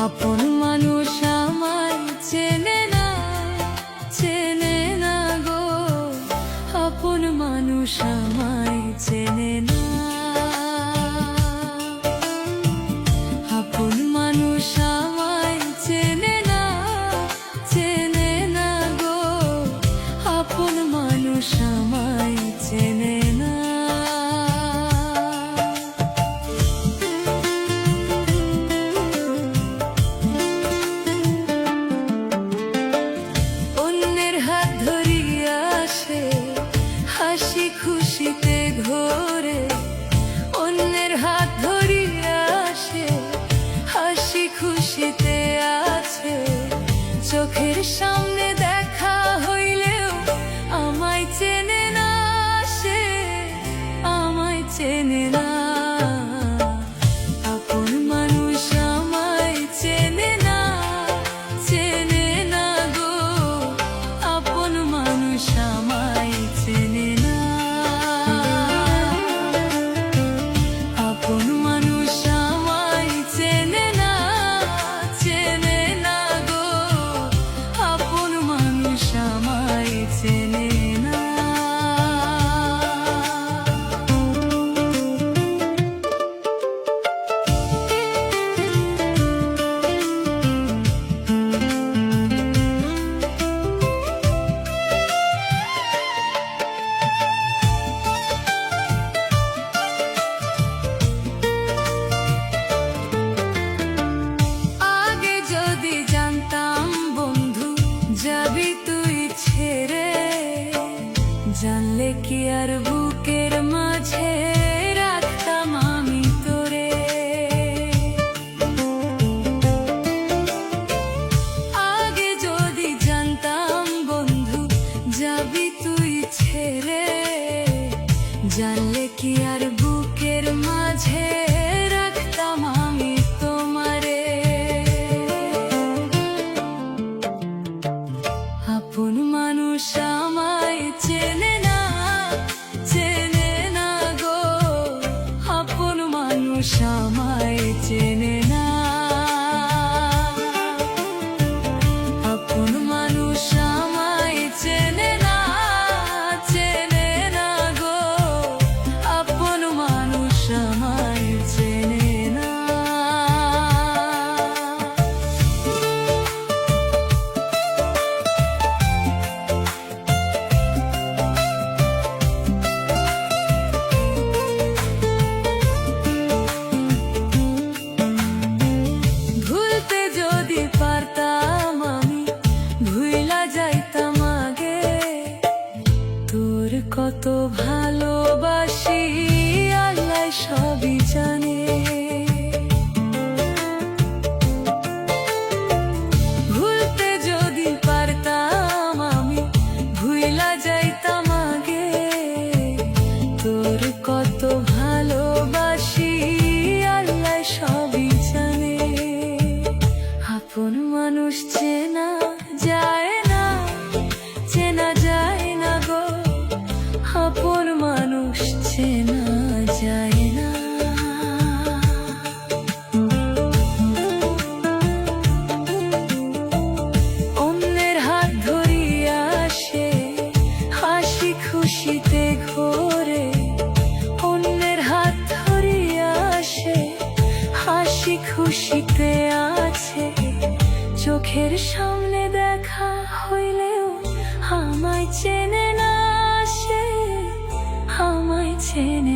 আপন মানুষ আমায় চেনে না, চেনে না গো। আপন মানুষ আমায় চেনে না। আপন মানুষ আমায় চেনে না, চেনে না গো। আপন মানুষ আমায় চেনে না। হাসি খুশিতে ঘোরে, অন্যের হাত ধরিয়া আসে, হাসি খুশিতে আছে। চোখের সামনে দেখা হইলেও আমায় চেনে না, সে আমায় চেনে না। আপন মানুষ আমায় চেনে না, চেনে না গো। আপন মানুষ আমায় চেনে না। আপন মানুষ আমায় চেনে না, চেনে না গো। আপন মানুষ আমায় চেনে না। জানলে কি আর বুকের মাঝে রাখতাম আমি তোরে। আগে যদি জানতাম বন্ধু যাবি তুই ছেড়ে, জানলে কি আর বুকের মাঝে রাখতাম আমি তোমারে। আপন মানুষ আমায় চেনে না, চেনে না গো। আপন মানুষ আমায় চেনে না। আপন মানুষ আমায় চেনে না, চেনে না গো। আপন মানুষ আমায় চেনে না। কত ভালোবাসি আল্লাহ সবই জানে। ভুলতে যদি পারতাম আমি ভুইলা যাইতাম আগে। তোর কত ভালোবাসি আল্লাহ সবই জানে। আপন মানুষ চেনা যায় না, চেনা যায় না গো। আপন মানুষ চেনা যায় না। অন্যের হাত ধরিয়া আসে, হাসি খুশিতে ঘোরে। অন্যের হাত ধরিয়া আসে, হাসি খুশিতে আছে। চোখের সামনে দেখা হইলেও আমায় চেনে না, সে আমায় চেনে